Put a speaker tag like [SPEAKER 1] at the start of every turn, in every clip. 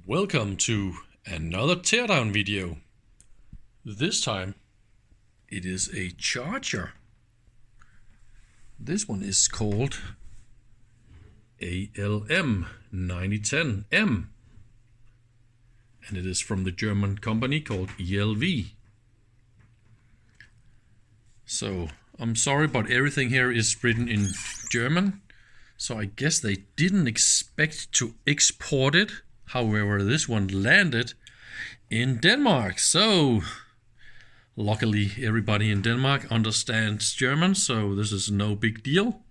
[SPEAKER 1] Welcome to another teardown video. This time it is a charger. This one is called ALM 9010M and it is from the German company called ELV. So I'm sorry, but everything here is written in German, so I guess they didn't expect to export it. However, this one landed in Denmark, so luckily everybody in Denmark understands German, so this is no big deal.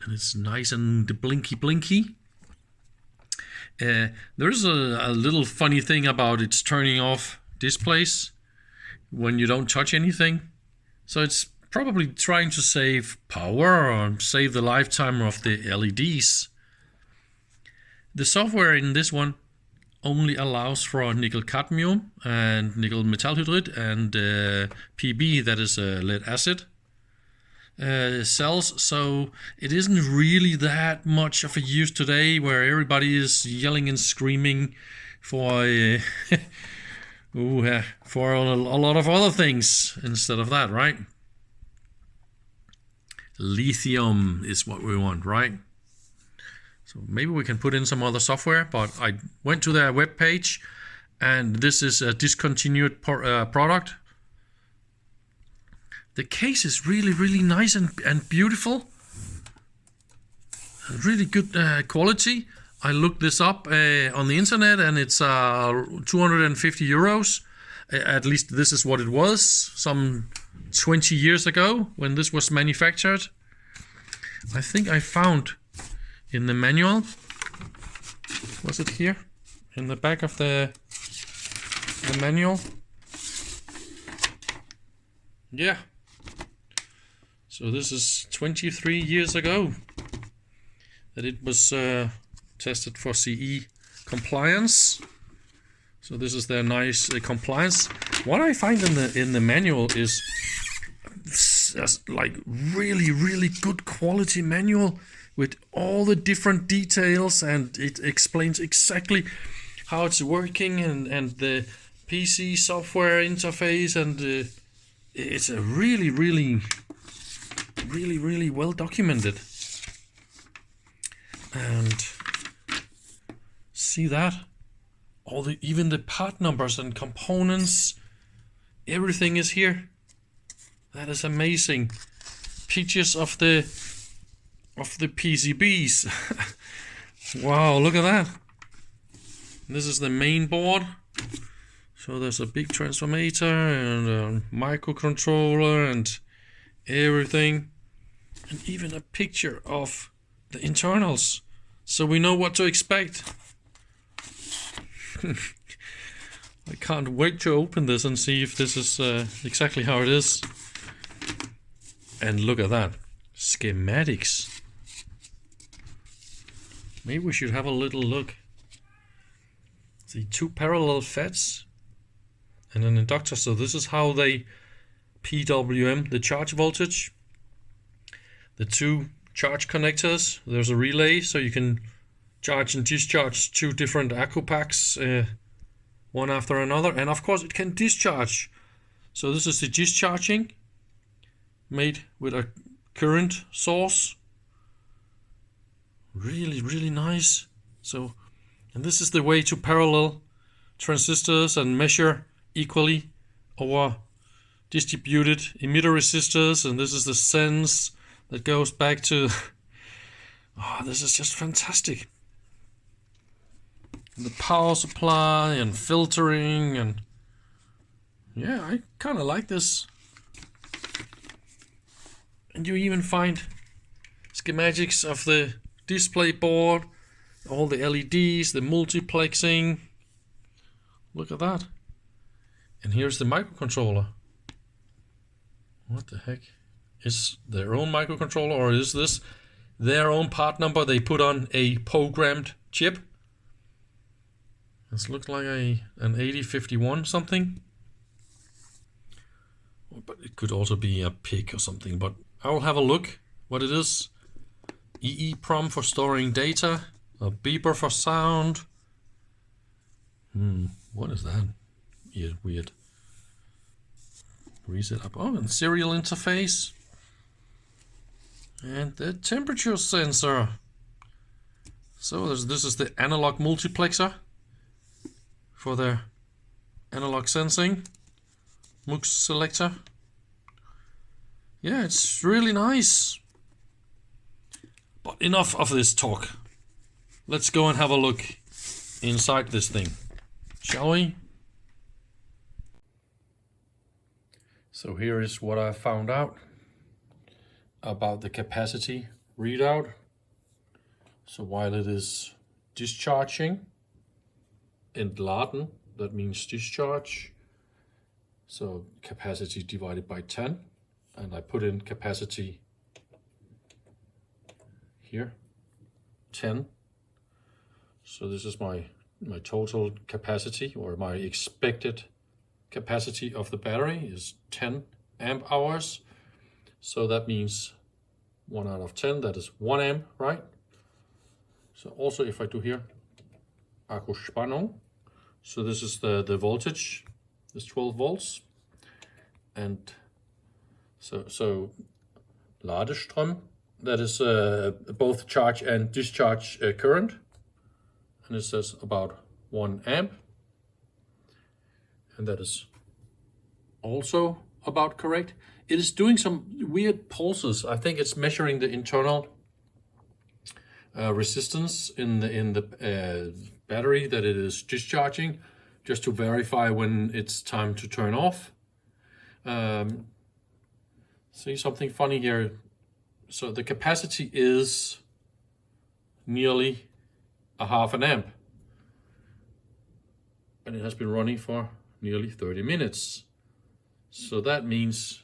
[SPEAKER 1] And it's nice and blinky. There's a little funny thing about its turning off displays when you don't touch anything. So it's probably trying to save power or save the lifetime of the LEDs. The software in this one only allows for nickel cadmium and nickel metal hydride and PB, that is lead acid cells, so it isn't really that much of a use today where everybody is yelling and screaming for for a lot of other things instead of that, right? Lithium is what we want, right? So maybe we can put in some other software, but I went to their web page and this is a discontinued product. The case is really nice and beautiful. Really good quality. I looked this up on the internet and it's 250 euros. At least this is what it was some 20 years ago when this was manufactured. I think I found in the manual, was it here in the back of the manual? Yeah, so this is 23 years ago that it was tested for CE compliance. So this is their nice compliance. What I find in the manual is like really good quality manual with all the different details, and it explains exactly how it's working and the PC software interface, and it's a really well documented. And see that even the part numbers and components, everything is here. That is amazing. Pictures of the PCBs. Wow, look at that. This is the main board. So there's a big transformator and a microcontroller and everything. And even a picture of the internals, so we know what to expect. I can't wait to open this and see if this is exactly how it is. And look at that. Schematics. Maybe we should have a little look. The two parallel FETs and an inductor. So this is how they PWM the charge voltage. The two charge connectors. There's a relay, so you can charge and discharge two different Akku packs, one after another. And of course it can discharge. So this is the discharging made with a current source. Really nice. So, and this is the way to parallel transistors and measure equally over distributed emitter resistors. And this is the sense that goes back to this is just fantastic. And the power supply and filtering, and yeah, I kind of like this. And you even find schematics of the display board, all the LEDs, the multiplexing. Look at that. And here's the microcontroller. What the heck? Is their own microcontroller, or is this their own part number they put on a programmed chip? This looks like an 8051 something. But it could also be a PIC or something, but I will have a look what it is. EEPROM for storing data. A beeper for sound. What is that? Yeah, weird. Reset up. Oh, and serial interface. And the temperature sensor. So this is the analog multiplexer for the analog sensing. Mux selector. Yeah, it's really nice. But enough of this talk. Let's go and have a look inside this thing, shall we? So here is what I found out about the capacity readout. So while it is discharging, entladen, that means discharge. So capacity divided by 10, and I put in capacity here, 10. So this is my total capacity, or my expected capacity of the battery is 10 amp hours. So that means 1 out of 10, that is 1 amp, right? So also if I do here, Akku-Spannung, so this is the voltage, this 12 volts. And so Ladestrom, that is both charge and discharge current. And it says about 1 amp. And that is also about correct. It is doing some weird pulses. I think it's measuring the internal resistance in the battery that it is discharging, just to verify when it's time to turn off. See something funny here. So the capacity is nearly a half an amp, and it has been running for nearly 30 minutes. So that means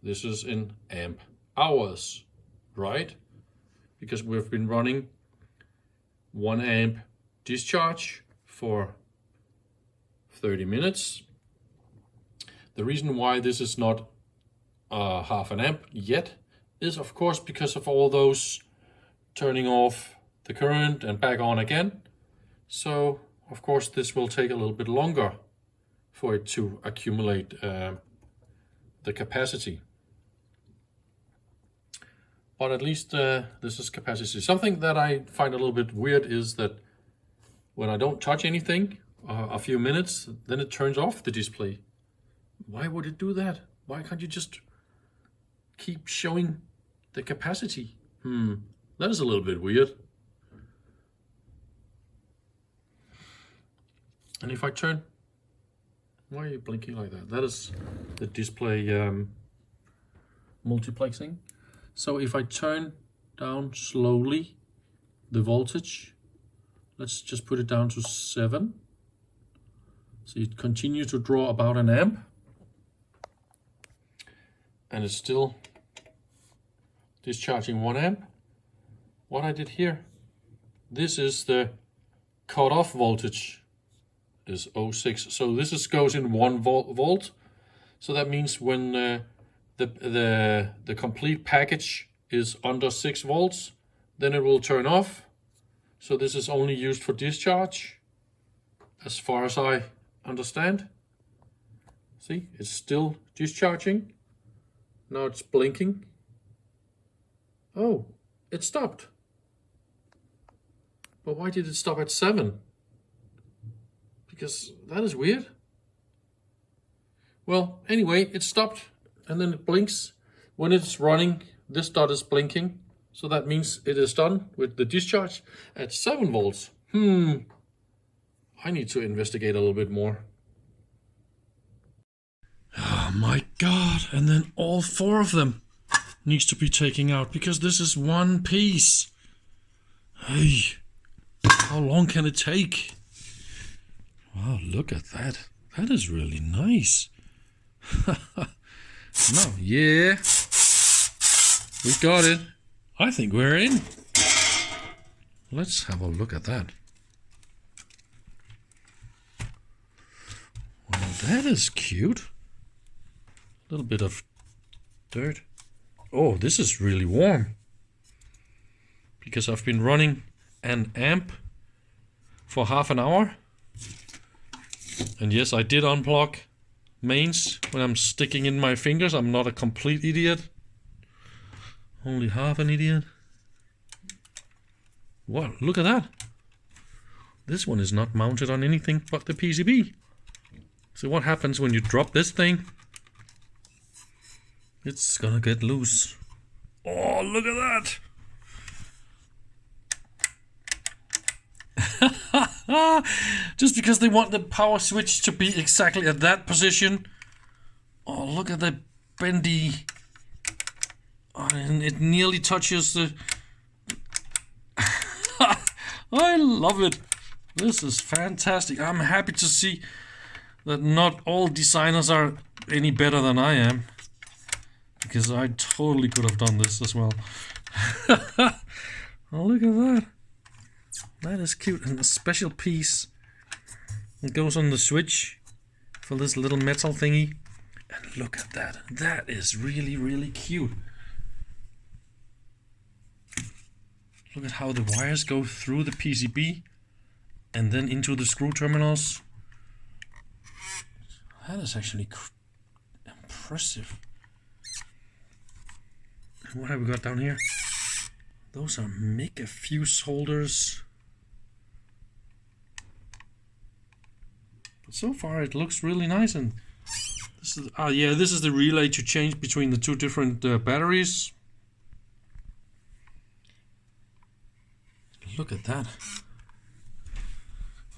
[SPEAKER 1] this is in amp hours, right? Because we've been running 1 amp discharge for 30 minutes. The reason why this is not half an amp yet is of course because of all those turning off the current and back on again. So of course this will take a little bit longer for it to accumulate the capacity. But at least this is capacity. Something that I find a little bit weird is that when I don't touch anything a few minutes, then it turns off the display. Why would it do that? Why can't you just keep showing the capacity? That is a little bit weird. And if I turn, why are you blinking like that? That is the display multiplexing. So if I turn down slowly the voltage, let's just put it down to 7. So it continues to draw about an amp. And it's still discharging 1 amp. What I did here, this is the cutoff voltage, is 0.6. So this goes in 1 volt. So that means when the complete package is under 6 volts, then it will turn off. So this is only used for discharge, as far as I understand. See, it's still discharging. Now it's blinking. Oh, it stopped. But why did it stop at 7? Because that is weird. Well, anyway, it stopped and then it blinks. When it's running, this dot is blinking. So that means it is done with the discharge at 7 volts. I need to investigate a little bit more. Oh my God, and then all 4 of them needs to be taken out because this is one piece. Hey, how long can it take? Wow, look at that. That is really nice. No, yeah, we got it. I think we're in. Let's have a look at that. Well, that is cute. A little bit of dirt. Oh, this is really warm. Because I've been running an amp for half an hour. And yes, I did unplug mains when I'm sticking in my fingers. I'm not a complete idiot. Only half an idiot. What? Look at that. This one is not mounted on anything but the PCB. So what happens when you drop this thing? It's gonna get loose. Oh, look at that! Just because they want the power switch to be exactly at that position. Oh, look at the bendy. Oh, and it nearly touches the... I love it. This is fantastic. I'm happy to see that not all designers are any better than I am, because I totally could have done this as well. Oh, look at that. That is cute. And a special piece that goes on the switch for this little metal thingy. And look at that. That is really, really cute. Look at how the wires go through the PCB and then into the screw terminals. That is actually impressive. And what have we got down here? Those are mega fuse holders. But so far it looks really nice. And this is this is the relay to change between the two different batteries. Look at that.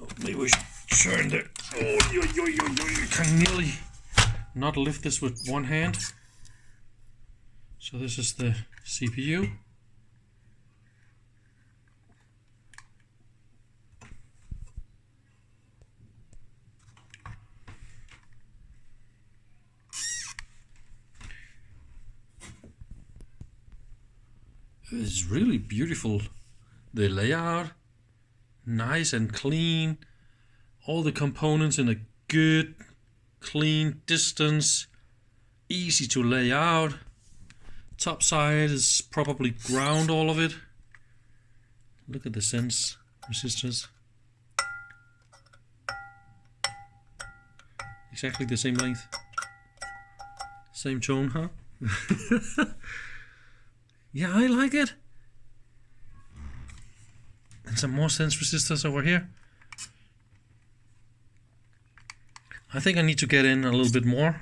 [SPEAKER 1] Oh, maybe we should turn the... Oh, you can nearly not lift this with one hand. So this is the CPU. It's really beautiful. The layout, nice and clean. All the components in a good, clean distance. Easy to lay out. Top side is probably ground, all of it. Look at the sense resistors. Exactly the same length. Same tone, huh? Yeah, I like it. And some more sense resistors over here. I think I need to get in a little bit more.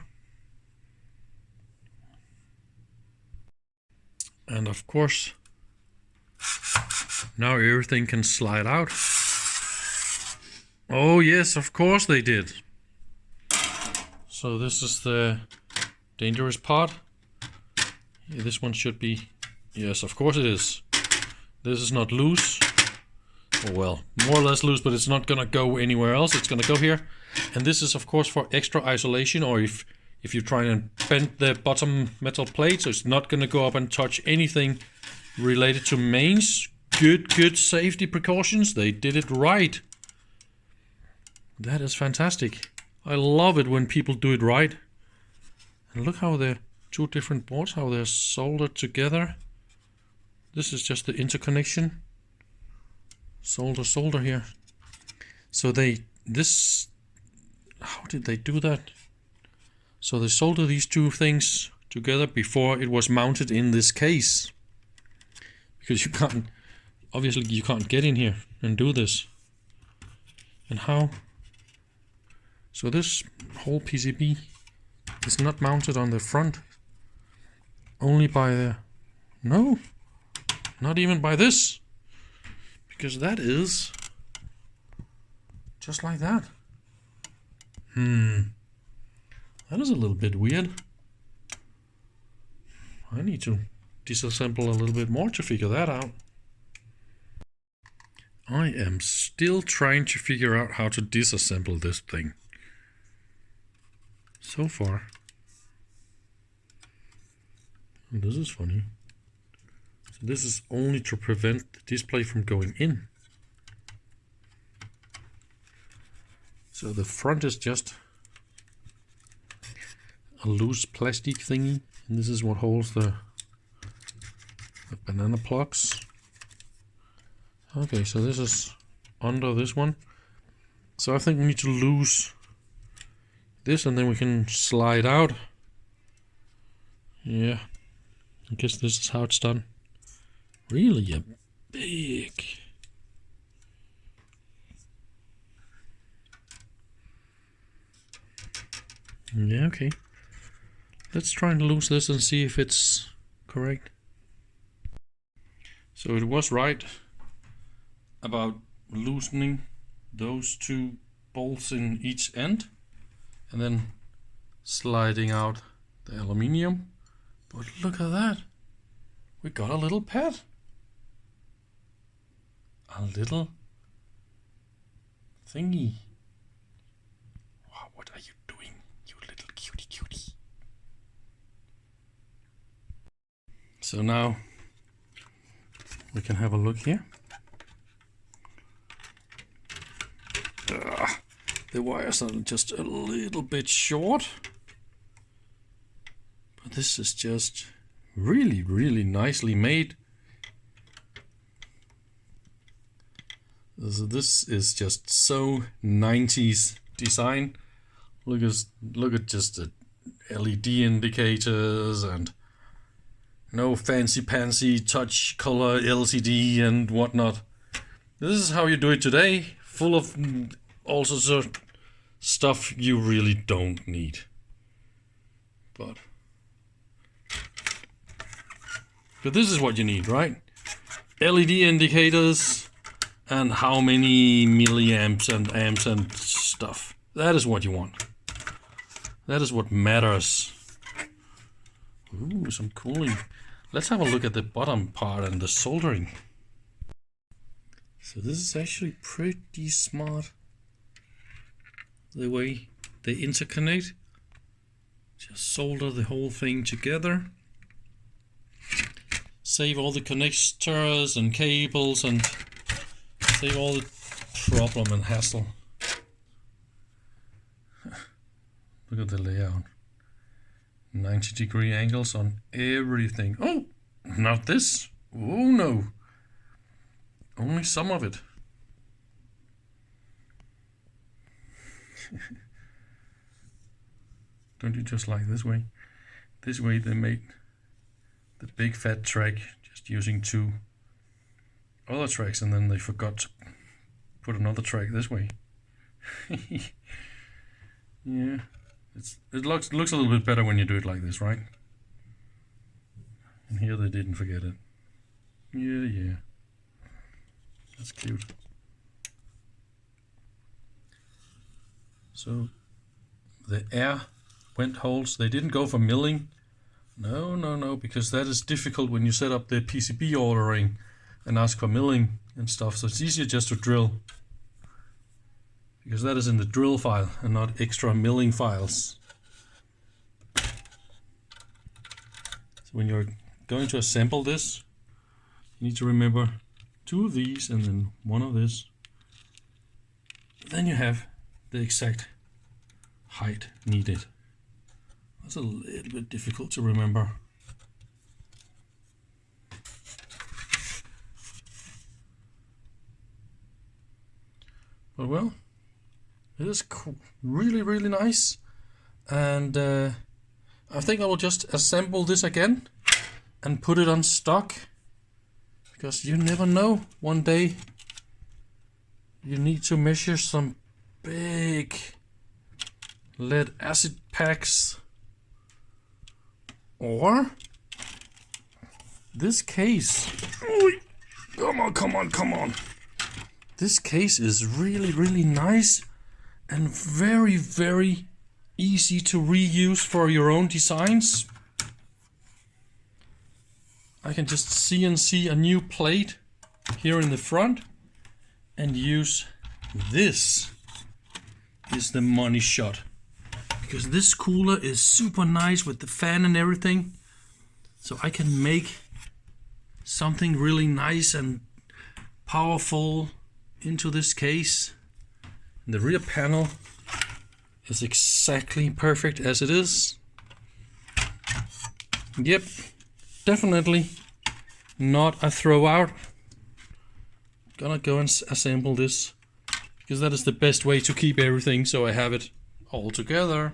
[SPEAKER 1] And of course, now everything can slide out. Oh yes, of course they did. So this is the dangerous part. Yeah, this one should be, yes, of course it is. This is not loose. Oh, well, more or less loose, but it's not gonna go anywhere else. It's gonna go here. And this is of course for extra isolation, or if you're trying to bend the bottom metal plate, so it's not gonna go up and touch anything related to mains. Good safety precautions. They did it right. That is fantastic. I love it when people do it right. And look how the two different boards, how they're soldered together. This is just the interconnection. Solder here. So how did they do that? So they soldered these two things together before it was mounted in this case. Because obviously you can't get in here and do this. And how? So this whole PCB is not mounted on the front. Only by the... No, not even by this. Because that is just like that. That is a little bit weird. I need to disassemble a little bit more to figure that out. I am still trying to figure out how to disassemble this thing. So far. And this is funny. So this is only to prevent the display from going in. So the front is just a loose plastic thingy, and this is what holds the banana plugs. Okay, so this is under this one. So I think we need to loose this and then we can slide out. Yeah, I guess this is how it's done. Really a big... Yeah, okay. Let's try and loose this and see if it's correct. So it was right about loosening those two bolts in each end and then sliding out the aluminium. But look at that. We got a little pad. A little thingy. Wow, what are you doing, you little cutie? So now we can have a look here. The wires are just a little bit short, but this is just really nicely made. So this is just so 90s design. Look at just the LED indicators and no fancy touch color LCD and whatnot. This is how you do it today, full of all sorts of stuff you really don't need. But this is what you need, right? LED indicators and how many milliamps and amps and stuff. That is what you want. That is what matters. Ooh, some cooling. Let's have a look at the bottom part and the soldering. So this is actually pretty smart, the way they interconnect. Just solder the whole thing together. Save all the connectors and cables and save all the problem and hassle. Look at the layout. 90-degree angles on everything. Oh, not this. Oh no. Only some of it. Don't you just like this way? This way they made the big fat track just using two other tracks, and then they forgot to put another track this way. Yeah, it looks a little bit better when you do it like this, right? And here they didn't forget it. Yeah. That's cute. So the air vent holes, they didn't go for milling. No, because that is difficult when you set up the PCB ordering and ask for milling and stuff. So it's easier just to drill, because that is in the drill file and not extra milling files. So when you're going to assemble this, you need to remember 2 of these and then 1 of this. Then you have the exact height needed. That's a little bit difficult to remember. But well, it is cool. Really nice. And I think I will just assemble this again and put it on stock, because you never know, one day you need to measure some big lead acid packs, or this case. Come on. This case is really nice and very easy to reuse for your own designs. I can just CNC a new plate here in the front and use this is the money shot, because this cooler is super nice with the fan and everything. So I can make something really nice and powerful into this case. And the rear panel is exactly perfect as it is. Yep, definitely not a throw out. gonna go and assemble this, because that is the best way to keep everything, so I have it all together.